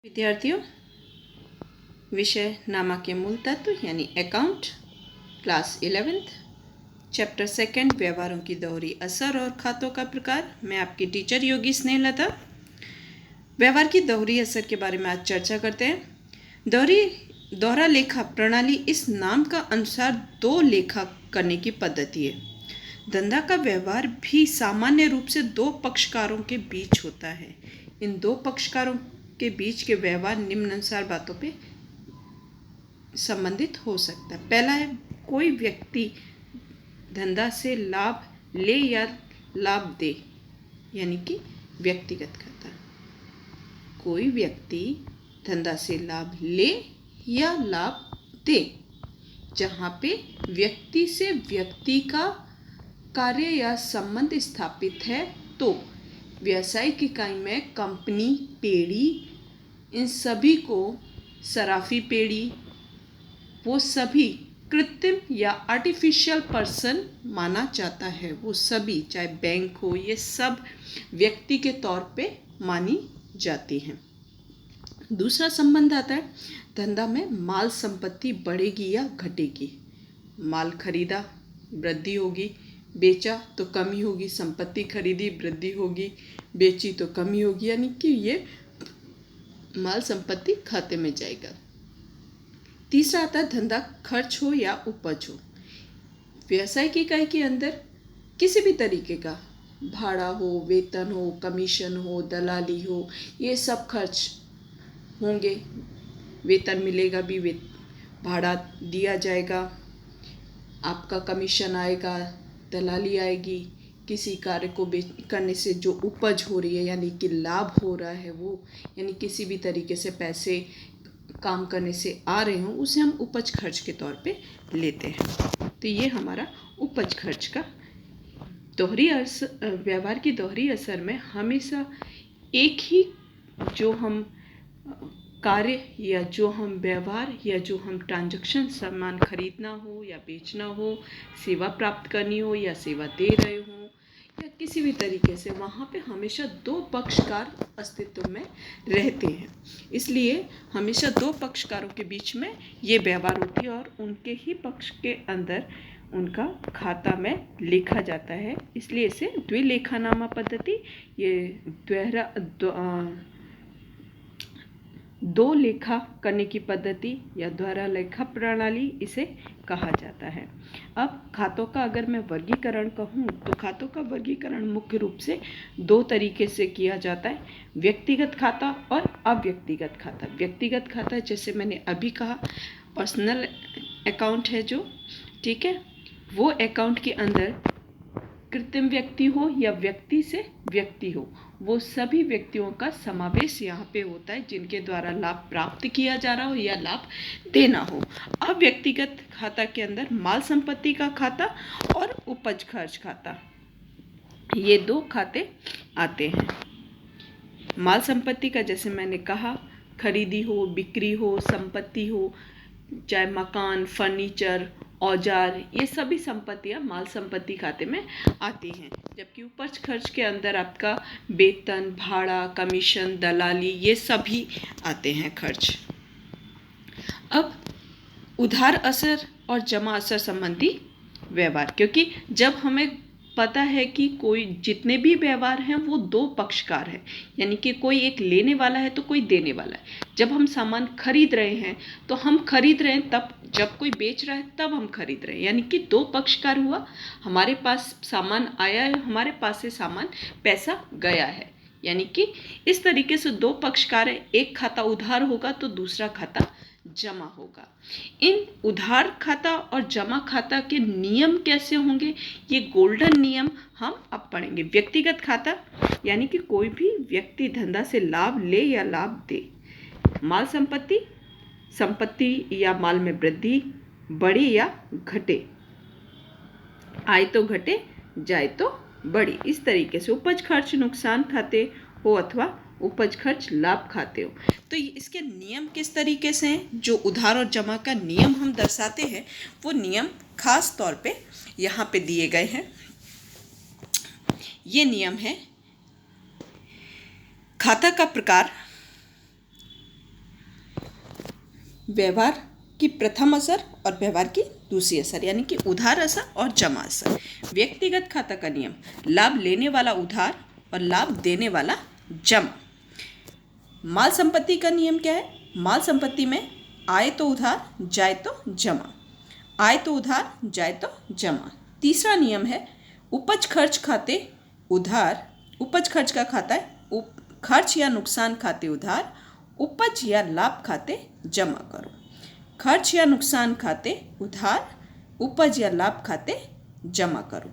विद्यार्थियों, विषय नामा के मूल तत्व यानी अकाउंट, क्लास 11th, चैप्टर 2 व्यवहारों की दोहरी असर और खातों का प्रकार। मैं आपकी टीचर योगी स्नेहलता। व्यवहार की दोहरी असर के बारे में आज चर्चा करते हैं। दोहरा लेखा प्रणाली इस नाम का अनुसार दो लेखा करने की पद्धति है। धंधा का व्यवहार भी सामान्य रूप से दो पक्षकारों के बीच होता है। इन दो पक्षकारों के बीच के व्यवहार निम्नानुसार बातों पे संबंधित हो सकता है। पहला है, कोई व्यक्ति धंधा से लाभ ले या लाभ दे, यानी कि व्यक्तिगत खाता। कोई व्यक्ति धंधा से लाभ ले या लाभ दे, जहाँ पे व्यक्ति से व्यक्ति का कार्य या संबंध स्थापित है, तो व्यावसायिक इकाई में कंपनी, पेड़ी, इन सभी को सराफी पेड़ी, वो सभी कृत्रिम या आर्टिफिशियल पर्सन माना जाता है। वो सभी, चाहे बैंक हो, ये सब व्यक्ति के तौर पे मानी जाती हैं। दूसरा संबंध आता है, धंधा में माल संपत्ति बढ़ेगी या घटेगी। माल खरीदा, वृद्धि होगी, बेचा तो कमी होगी, संपत्ति खरीदी, वृद्धि होगी, बेची तो कमी होगी, यानी कि ये माल संपत्ति खाते में जाएगा। तीसरा आता है, धंधा खर्च हो या उपज हो। व्यवसायिक इकाई के अंदर किसी भी तरीके का भाड़ा हो, वेतन हो, कमीशन हो, दलाली हो, ये सब खर्च होंगे। वेतन मिलेगा भी, भाड़ा दिया जाएगा, आपका कमीशन आएगा, दलाली आएगी। किसी कार्य को करने से जो उपज हो रही है, यानी कि लाभ हो रहा है, वो यानी किसी भी तरीके से पैसे काम करने से आ रहे हों, उसे हम उपज खर्च के तौर पे लेते हैं। तो ये हमारा उपज खर्च का व्यवहार की दोहरी असर में हमेशा एक ही जो हम कार्य या जो हम व्यवहार या जो हम ट्रांजैक्शन, सामान खरीदना हो या बेचना हो, सेवा प्राप्त करनी हो या सेवा दे रहे हो, या किसी भी तरीके से वहाँ पे हमेशा दो पक्षकार अस्तित्व में रहते हैं। इसलिए हमेशा दो पक्षकारों के बीच में ये व्यवहार होती है और उनके ही पक्ष के अंदर उनका खाता में लिखा जाता है। इसलिए इसे द्विलेखानामा पद्धति, ये दो लेखा करने की पद्धति या द्वारा लेखा प्रणाली इसे कहा जाता है। अब खातों का अगर मैं वर्गीकरण कहूँ तो खातों का वर्गीकरण मुख्य रूप से दो तरीके से किया जाता है, व्यक्तिगत खाता और अव्यक्तिगत खाता। व्यक्तिगत खाता जैसे मैंने अभी कहा, पर्सनल अकाउंट है जो, ठीक है, वो अकाउंट के अंदर कृत्रिम व्यक्ति हो या व्यक्ति से व्यक्ति हो, वो सभी व्यक्तियों का समावेश यहाँ पे होता है जिनके द्वारा लाभ प्राप्त किया जा रहा हो या लाभ देना हो। अब व्यक्तिगत खाता के अंदर माल संपत्ति का खाता और उपज खर्च खाता, ये दो खाते आते हैं। माल संपत्ति का जैसे मैंने कहा, खरीदी हो, बिक्री हो, संपत्ति हो, चाहे मकान, फर्नीचर, औजार, ये सभी संपत्तियां माल संपत्ति खाते में आती हैं। जबकि उपज खर्च के अंदर आपका वेतन, भाड़ा, कमीशन, दलाली, ये सभी आते हैं खर्च। अब उधार असर और जमा असर संबंधी व्यवहार, क्योंकि जब हमें पता है कि कोई जितने भी व्यवहार हैं वो दो पक्षकार हैं, यानी कि कोई एक लेने वाला है तो कोई देने वाला है। जब हम सामान खरीद रहे हैं तो हम खरीद रहे हैं, तब जब कोई बेच रहा है तब हम खरीद रहे हैं, यानी कि दो पक्षकार हुआ। हमारे पास सामान आया है, हमारे पास से सामान पैसा गया है, यानी कि इस तरीके से दो पक्षकार है। एक खाता उधार होगा तो दूसरा खाता जमा होगा। इन उधार खाता और जमा खाता के नियम कैसे होंगे, ये गोल्डन नियम हम अब पढ़ेंगे। व्यक्तिगत खाता यानी कि कोई भी व्यक्ति धंधा से लाभ ले या लाभ दे। माल संपत्ति, संपत्ति या माल में वृद्धि बढ़े या घटे, आए तो घटे, जाए तो बढ़े, इस तरीके से। उपज खर्च नुकसान खाते हो अथवा उपज खर्च लाभ खाते हो। तो इसके नियम किस तरीके से हैं, जो उधार और जमा का नियम हम दर्शाते हैं, वो नियम खास तौर पे यहाँ पे दिए गए हैं। ये नियम है, खाता का प्रकार, व्यवहार की प्रथम असर और व्यवहार की दूसरी असर, यानी कि उधार असर और जमा असर। व्यक्तिगत खाता का नियम, लाभ लेने वाला उधार और लाभ देने वाला जमा। माल संपत्ति का नियम क्या है? माल संपत्ति में आए तो उधार, जाए तो जमा। आए तो उधार, जाए तो जमा। तीसरा नियम है उपज खर्च खाते उधार। उपज खर्च का खाता है खर्च या नुकसान खाते उधार, उपज या लाभ खाते जमा करो। खर्च या नुकसान खाते उधार, उपज या लाभ खाते जमा करो।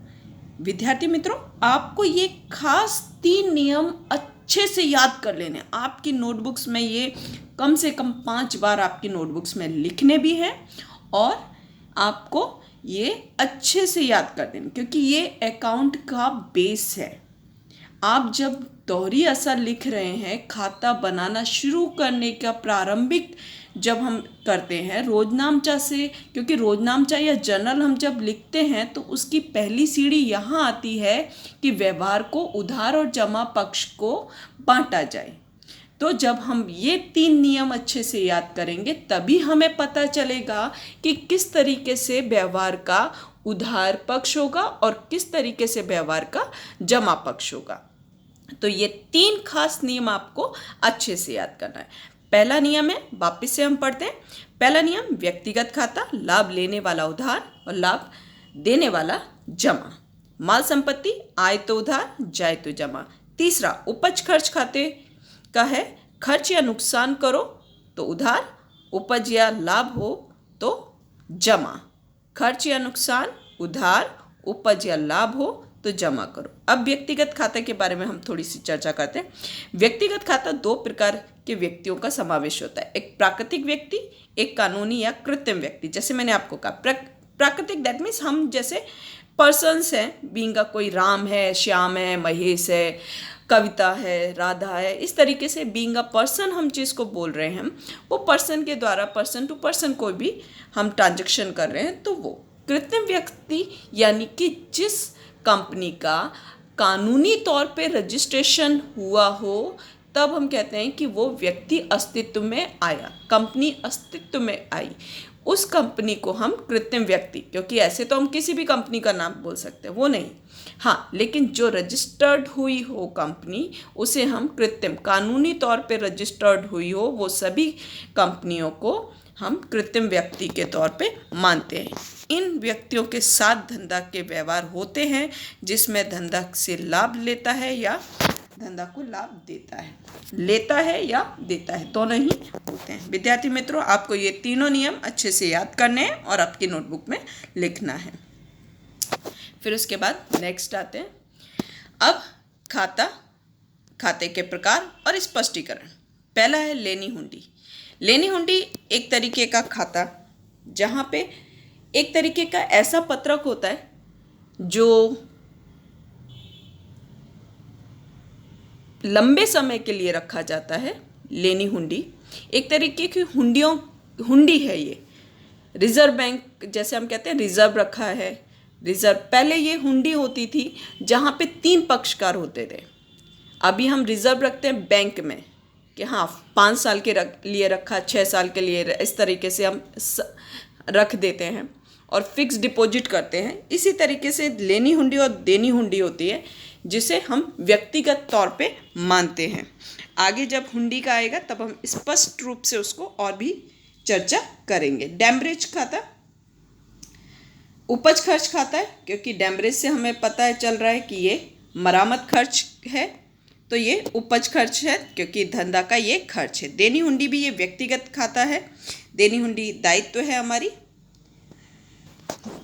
विद्यार्थी मित्रों, आपको ये खास 3 नियम अच्छे से याद कर लेने। आपकी नोटबुक्स में ये कम से कम 5 बार आपकी नोटबुक्स में लिखने भी हैं और आपको ये अच्छे से याद कर देना, क्योंकि ये अकाउंट का बेस है। आप जब दोहरी असर लिख रहे हैं, खाता बनाना शुरू करने का प्रारंभिक जब हम करते हैं रोजनामचा से, क्योंकि रोजनामचा या जर्नल हम जब लिखते हैं तो उसकी पहली सीढ़ी यहाँ आती है कि व्यवहार को उधार और जमा पक्ष को बांटा जाए। तो जब हम ये 3 नियम अच्छे से याद करेंगे तभी हमें पता चलेगा कि किस तरीके से व्यवहार का उधार पक्ष होगा और किस तरीके से व्यवहार का जमा पक्ष होगा। तो ये 3 खास नियम आपको अच्छे से याद करना है। पहला नियम है, वापस से हम पढ़ते हैं। पहला नियम, व्यक्तिगत खाता, लाभ लेने वाला उधार और लाभ देने वाला जमा। माल संपत्ति, आए तो उधार, जाए तो जमा। तीसरा, उपज खर्च खाते का है, खर्च या नुकसान करो तो उधार, उपज या लाभ हो तो जमा। खर्च या नुकसान उधार, उपज या लाभ हो तो जमा करो। अब व्यक्तिगत खाते के बारे में हम थोड़ी सी चर्चा करते हैं। व्यक्तिगत खाता 2 प्रकार के व्यक्तियों का समावेश होता है, एक प्राकृतिक व्यक्ति, एक कानूनी या कृत्रिम व्यक्ति। जैसे मैंने आपको कहा प्राकृतिक, दैट मीन्स हम जैसे पर्सन्स हैं, बीइंग कोई राम है, श्याम है, महेश है, कविता है, राधा है, इस तरीके से बीइंग अ पर्सन हम जिसको बोल रहे हैं, वो पर्सन के द्वारा पर्सन टू पर्सन कोई भी हम ट्रांजैक्शन कर रहे हैं तो वो। कृत्रिम व्यक्ति यानी कि जिस कंपनी का कानूनी तौर पे रजिस्ट्रेशन हुआ हो तब हम कहते हैं कि वो व्यक्ति अस्तित्व में आया, कंपनी अस्तित्व में आई, उस कंपनी को हम कृत्रिम व्यक्ति, क्योंकि ऐसे तो हम किसी भी कंपनी का नाम बोल सकते हैं, वो नहीं, हाँ, लेकिन जो रजिस्टर्ड हुई हो कंपनी उसे हम कृत्रिम, कानूनी तौर पे रजिस्टर्ड हुई हो वो सभी कंपनियों को हम कृत्रिम व्यक्ति के तौर पे मानते हैं। इन व्यक्तियों के साथ धंधा के व्यवहार होते हैं जिसमें धंधा से लाभ लेता है या धंधा को लाभ देता है, लेता है या देता है, दोनों ही होते हैं। विद्यार्थी मित्रों, आपको ये तीनों नियम अच्छे से याद करने हैं और आपकी नोटबुक में लिखना है। फिर उसके बाद नेक्स्ट आते हैं। अब खाते के प्रकार और स्पष्टीकरण। पहला है लेनी हुंडी। लेनी हुंडी एक तरीके का खाता जहाँ पे एक तरीके का ऐसा पत्रक होता है जो लंबे समय के लिए रखा जाता है। लेनी हुंडी एक तरीके की हुंडी है। ये रिजर्व बैंक, जैसे हम कहते हैं रिजर्व रखा है, रिजर्व, पहले ये हुंडी होती थी जहाँ पे 3 पक्षकार होते थे। अभी हम रिजर्व रखते हैं बैंक में कि हाँ 5 साल के लिए रखा, 6 साल के लिए, इस तरीके से हम रख देते हैं और फिक्स डिपॉजिट करते हैं। इसी तरीके से लेनी हुंडी और देनी हुंडी होती है जिसे हम व्यक्तिगत तौर पे मानते हैं। आगे जब हुंडी का आएगा तब हम स्पष्ट रूप से उसको और भी चर्चा करेंगे। डैमरेज खाता उपज खर्च खाता है, क्योंकि डैमरेज से हमें पता चल रहा है कि ये मरामत खर्च है, तो ये उपज खर्च है क्योंकि धंधा का ये खर्च है। देनी हुंडी भी ये व्यक्तिगत खाता है, देनी हुंडी दायित्व है हमारी।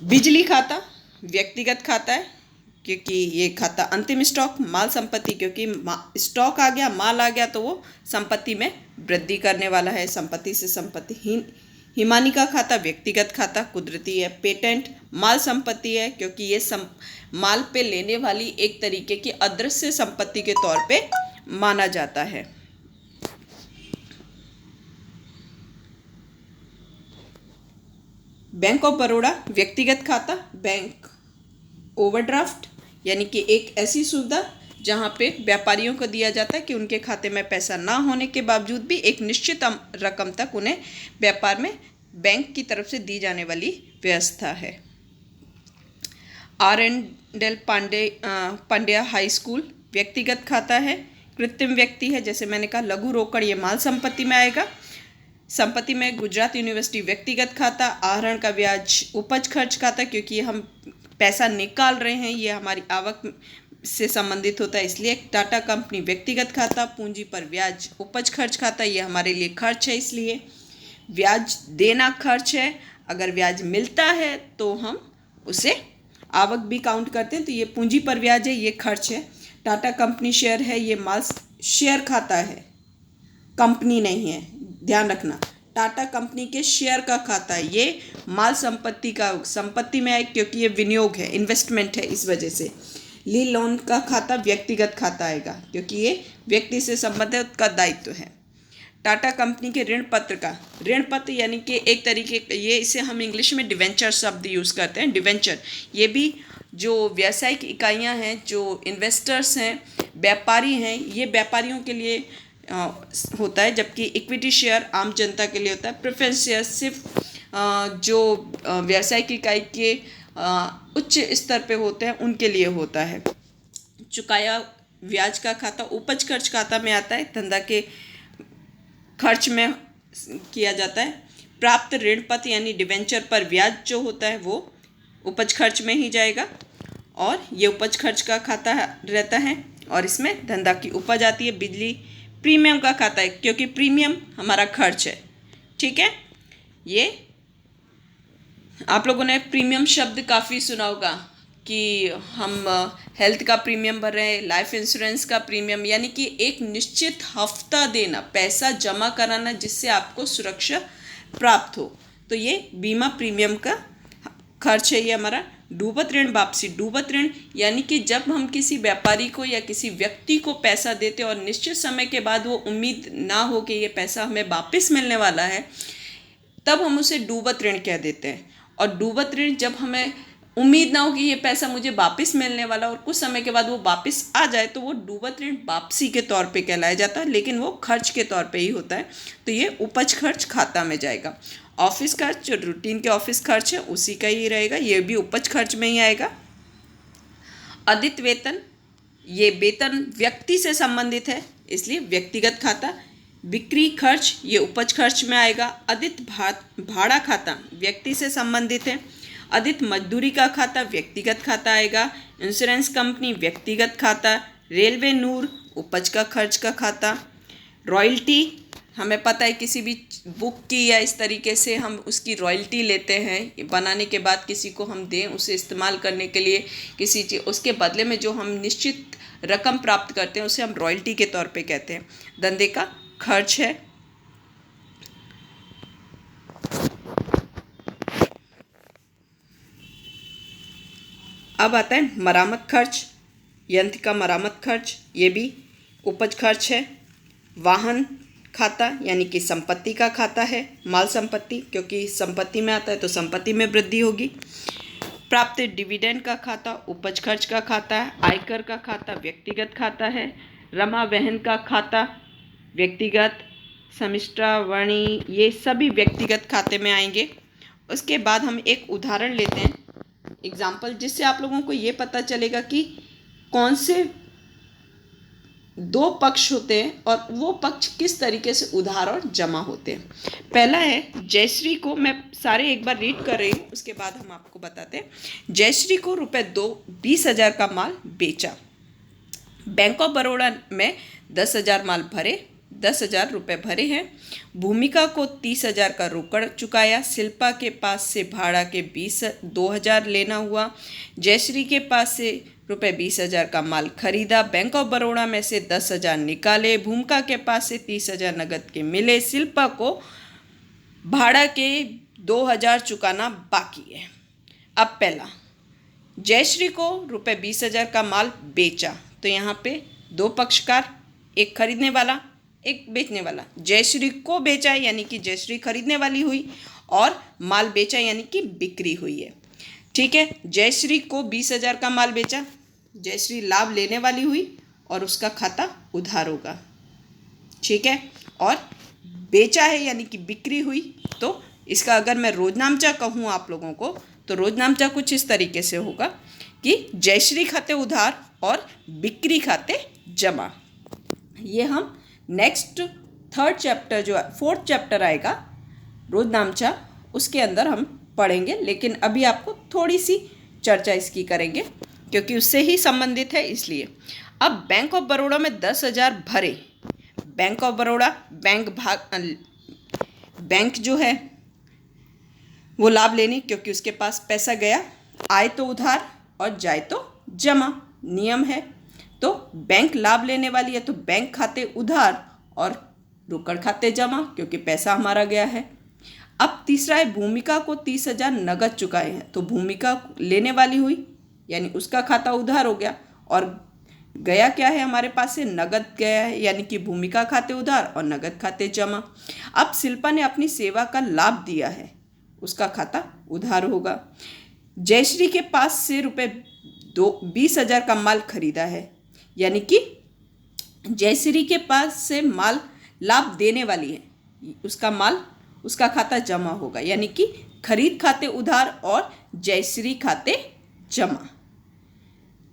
बिजली खाता व्यक्तिगत खाता है क्योंकि ये खाता अंतिम स्टॉक, माल संपत्ति, क्योंकि स्टॉक आ गया, माल आ गया तो वो संपत्ति में वृद्धि करने वाला है, संपत्ति से संपत्ति। हिमानिका खाता व्यक्तिगत खाता, कुदरती है। पेटेंट माल संपत्ति है क्योंकि ये माल पे लेने वाली एक तरीके की अदृश्य संपत्ति के तौर पे माना जाता है। बैंक ऑफ बड़ौदा व्यक्तिगत खाता, बैंक ओवरड्राफ्ट यानी कि एक ऐसी सुविधा जहाँ पे व्यापारियों को दिया जाता है कि उनके खाते में पैसा ना होने के बावजूद भी एक निश्चित रकम तक उन्हें व्यापार में बैंक की तरफ से दी जाने वाली व्यवस्था है। R.N. पांड्या हाई स्कूल व्यक्तिगत खाता है, कृत्रिम व्यक्ति है, जैसे मैंने कहा लघु रोकड़ ये माल संपत्ति में आएगा। संपत्ति में गुजरात यूनिवर्सिटी व्यक्तिगत खाता, आहरण का ब्याज उपज खर्च खाता, क्योंकि हम पैसा निकाल रहे हैं ये हमारी आवक से संबंधित होता है, इसलिए टाटा कंपनी व्यक्तिगत खाता। पूंजी पर ब्याज उपज खर्च खाता, ये हमारे लिए खर्च है, इसलिए ब्याज देना खर्च है। अगर ब्याज मिलता है तो हम उसे आवक भी काउंट करते हैं, तो ये पूंजी पर ब्याज है, ये खर्च है। टाटा कंपनी शेयर है, ये माल शेयर खाता है, कंपनी नहीं है, ध्यान रखना। टाटा कंपनी के शेयर का खाता है, ये माल संपत्ति में है क्योंकि ये विनियोग है, इन्वेस्टमेंट है, इस वजह से। ली लोन का खाता व्यक्तिगत खाता आएगा क्योंकि ये व्यक्ति से संबंधित उसका दायित्व है। टाटा कंपनी के ऋण पत्र यानी कि एक तरीके ये इसे हम इंग्लिश में डिवेंचर शब्द यूज़ करते हैं। डिवेंचर ये भी जो व्यावसायिक इकाइयां हैं, जो इन्वेस्टर्स हैं, व्यापारी हैं, ये व्यापारियों के लिए होता है, जबकि इक्विटी शेयर आम जनता के लिए होता है। प्रेफरेंस शेयर सिर्फ जो व्यावसायिक इकाई के उच्च स्तर पे होते हैं उनके लिए होता है। चुकाया ब्याज का खाता उपज खर्च खाता में आता है, धंधा के खर्च में किया जाता है। प्राप्त ऋण पत्र यानी डिवेंचर पर ब्याज जो होता है वो उपज खर्च में ही जाएगा, और ये उपज खर्च का खाता रहता है, और इसमें धंधा की उपज आती है। बिजली प्रीमियम का खाता है क्योंकि प्रीमियम हमारा खर्च है, ठीक है। ये आप लोगों ने प्रीमियम शब्द काफ़ी सुना होगा कि हम हेल्थ का प्रीमियम भर रहे हैं, लाइफ इंश्योरेंस का प्रीमियम, यानी कि एक निश्चित हफ्ता देना, पैसा जमा कराना जिससे आपको सुरक्षा प्राप्त हो, तो ये बीमा प्रीमियम का खर्च है। ये हमारा डूबत ऋण वापसी। डूबत ऋण यानी कि जब हम किसी व्यापारी को या किसी व्यक्ति को पैसा देते और निश्चित समय के बाद वो उम्मीद ना हो कि ये पैसा हमें वापस मिलने वाला है, तब हम उसे डूबत ऋण कह देते हैं। और डूबत ऋण जब हमें उम्मीद ना हो कि ये पैसा मुझे वापस मिलने वाला और कुछ समय के बाद वो वापस आ जाए, तो वो डूबत ऋण वापसी के तौर पे कहलाया जाता है, लेकिन वो खर्च के तौर पे ही होता है, तो ये उपज खर्च खाता में जाएगा। ऑफिस खर्च जो रूटीन के ऑफिस खर्च है उसी का ही रहेगा, ये भी उपज खर्च में ही आएगा। अधिक वेतन, ये वेतन व्यक्ति से संबंधित है इसलिए व्यक्तिगत खाता। बिक्री खर्च ये उपज खर्च में आएगा। अधिक भाड़ा खाता व्यक्ति से संबंधित है। अधिक मजदूरी का खाता व्यक्तिगत खाता आएगा। इंश्योरेंस कंपनी व्यक्तिगत खाता। रेलवे नूर उपज का खर्च का खाता। रॉयल्टी हमें पता है किसी भी बुक की या इस तरीके से हम उसकी रॉयल्टी लेते हैं, बनाने के बाद किसी को हम दें उसे इस्तेमाल करने के लिए किसी चीज़, उसके बदले में जो हम निश्चित रकम प्राप्त करते हैं उसे हम रॉयल्टी के तौर पे कहते हैं। धंधे का खर्च है। अब आता है मरामत खर्च, यंत्र का मरामत खर्च, ये भी उपज खर्च है। वाहन खाता यानी कि संपत्ति का खाता है, माल संपत्ति, क्योंकि संपत्ति में आता है तो संपत्ति में वृद्धि होगी। प्राप्त डिविडेंड का खाता उपज खर्च का खाता है। आयकर का खाता व्यक्तिगत खाता है। रमा वहन का खाता व्यक्तिगत। समिष्टावणी ये सभी व्यक्तिगत खाते में आएंगे। उसके बाद हम एक उदाहरण लेते हैं, एग्जाम्पल, जिससे आप लोगों को ये पता चलेगा कि कौन से दो पक्ष होते हैं और वो पक्ष किस तरीके से उधार और जमा होते हैं। पहला है जयश्री को, मैं सारे एक बार रीड कर रही हूँ उसके बाद हम आपको बताते हैं। जयश्री को ₹20,000 का माल बेचा। बैंक ऑफ बड़ौदा में 10,000 माल भरे, 10,000 रुपये भरे हैं। भूमिका को 30,000 का रोकड़ चुकाया। शिल्पा के पास से भाड़ा के 2,000 लेना हुआ। जयश्री के पास से ₹20,000 का माल खरीदा। बैंक ऑफ बड़ौदा में से 10,000 निकाले। भूमिका के पास से 30,000 नगद के मिले। शिल्पा को भाड़ा के 2,000 चुकाना बाकी है। अब पहला, जयश्री को ₹20,000 का माल बेचा, तो यहाँ पे दो पक्षकार, एक खरीदने वाला एक बेचने वाला। जयश्री को बेचा यानी कि जयश्री खरीदने वाली हुई, और माल बेचा यानी कि बिक्री हुई है, ठीक है। जयश्री को 20,000 का माल बेचा, जयश्री लाभ लेने वाली हुई, और उसका खाता उधार होगा। ठीक है। और बेचा है यानी कि बिक्री हुई, तो इसका अगर मैं रोजनामचा कहूँ आप लोगों को, तो रोजनामचा कुछ इस तरीके से होगा कि जयश्री खाते उधार और बिक्री खाते जमा। ये हम नेक्स्ट थर्ड चैप्टर जो 4th चैप्टर आएगा रोजनामचा, उसके अंदर हम पढ़ेंगे। लेकिन अभी आपको थोड़ी सी चर्चा इसकी करेंगे क्योंकि उससे ही संबंधित है, इसलिए। अब बैंक ऑफ बड़ौदा में 10,000 भरे। बैंक ऑफ बड़ौदा बैंक जो है वो लाभ लेने, क्योंकि उसके पास पैसा गया, आए तो उधार और जाए तो जमा, नियम है। तो बैंक लाभ लेने वाली है, तो बैंक खाते उधार और रोकड़ खाते जमा, क्योंकि पैसा हमारा गया है। अब तीसरा है भूमिका को 30,000 नगद चुकाए हैं, तो भूमिका लेने वाली हुई यानी उसका खाता उधार हो गया, और गया क्या है हमारे पास से, नगद गया है, यानी कि भूमिका खाते उधार और नगद खाते जमा। अब शिल्पा ने अपनी सेवा का लाभ दिया है, उसका खाता उधार होगा। जयश्री के पास से रुपये 20,000 का माल खरीदा है, यानी कि जयश्री के पास से माल लाभ देने वाली है, उसका माल उसका खाता जमा होगा, यानी कि खरीद खाते उधार और जयश्री खाते जमा।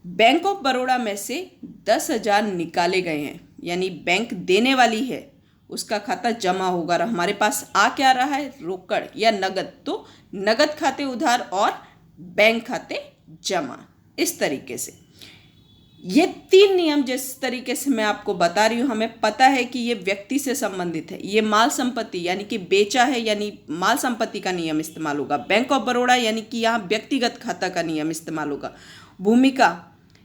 बैंक ऑफ बड़ौदा में से 10,000 निकाले गए हैं, यानी बैंक देने वाली है, उसका खाता जमा होगा। और हमारे पास आ क्या रहा है, रोकड़ या नगद, तो नगद खाते उधार और बैंक खाते जमा। इस तरीके से ये 3 नियम जिस तरीके से मैं आपको बता रही हूँ, हमें पता है कि ये व्यक्ति से संबंधित है। ये माल संपत्ति यानी कि बेचा है, यानी माल संपत्ति का नियम इस्तेमाल होगा। बैंक ऑफ बड़ौदा यानी कि यहाँ व्यक्तिगत खाता का नियम इस्तेमाल होगा। भूमिका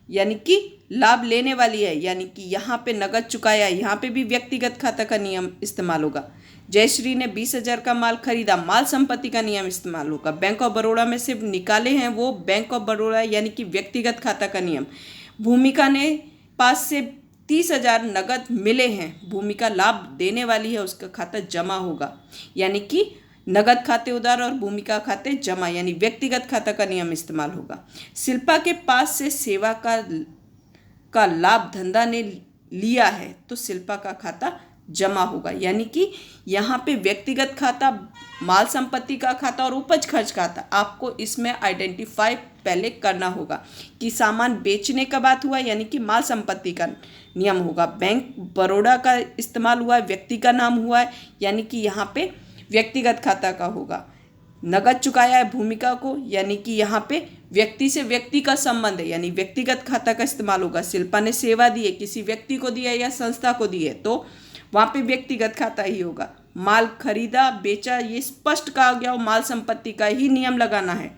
यानी कि लाभ लेने वाली है, यानी कि यहाँ पे नगद चुकाया, यहाँ पे भी व्यक्तिगत खाता का नियम इस्तेमाल होगा। जयश्री ने 20,000 का माल खरीदा, माल संपत्ति का नियम इस्तेमाल होगा। बैंक ऑफ बड़ौदा में से निकाले हैं वो, बैंक ऑफ बड़ौदा यानी कि व्यक्तिगत खाता का नियम। भूमिका ने पास से 30,000 नगद मिले हैं, भूमिका लाभ देने वाली है, उसका खाता जमा होगा, यानी कि नगद खाते उधार और भूमिका खाते जमा, यानी व्यक्तिगत खाता का नियम इस्तेमाल होगा। शिल्पा के पास से सेवा का लाभ धंधा ने लिया है, तो शिल्पा का खाता जमा होगा, यानी कि यहाँ पे व्यक्तिगत खाता, माल संपत्ति का खाता और उपज खर्च खाता, आपको इसमें आइडेंटिफाई पहले करना होगा कि सामान बेचने का बात हुआ, यानी कि माल संपत्ति का नियम होगा। बैंक बड़ौदा का इस्तेमाल हुआ है, व्यक्ति का नाम हुआ है, यानी कि यहाँ पे व्यक्तिगत खाता का होगा। नगद चुकाया है भूमिका को, यानी कि यहाँ पे व्यक्ति से व्यक्ति का संबंध है, यानी व्यक्तिगत खाता का इस्तेमाल होगा। शिल्पा ने सेवा दी है, किसी व्यक्ति को दी है या संस्था को दी है, तो वहाँ पे व्यक्तिगत खाता ही होगा। माल खरीदा बेचा, ये स्पष्ट कहा गया हो, माल संपत्ति का ही नियम लगाना है।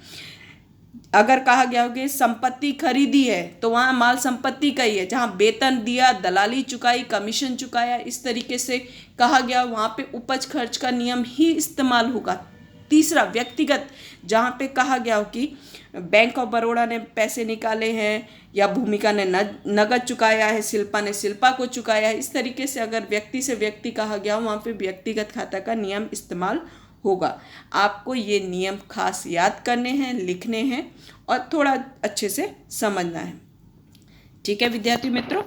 अगर कहा गया हो कि संपत्ति खरीदी है, तो वहाँ माल संपत्ति का ही है। जहाँ वेतन दिया, दलाली चुकाई, कमीशन चुकाया, इस तरीके से कहा गया, वहाँ पे उपज खर्च का नियम ही इस्तेमाल होगा। तीसरा व्यक्तिगत, जहाँ पे कहा गया हो कि बैंक ऑफ बड़ौदा ने पैसे निकाले हैं या भूमिका ने नगद चुकाया है, शिल्पा ने शिल्पा को चुकाया है, इस तरीके से अगर व्यक्ति से व्यक्ति कहा गया, वहाँ पे व्यक्तिगत खाता का नियम इस्तेमाल होगा। आपको ये नियम खास याद करने हैं, लिखने हैं और थोड़ा अच्छे से समझना है। ठीक है विद्यार्थी मित्रों,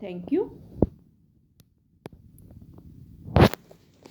थैंक यू।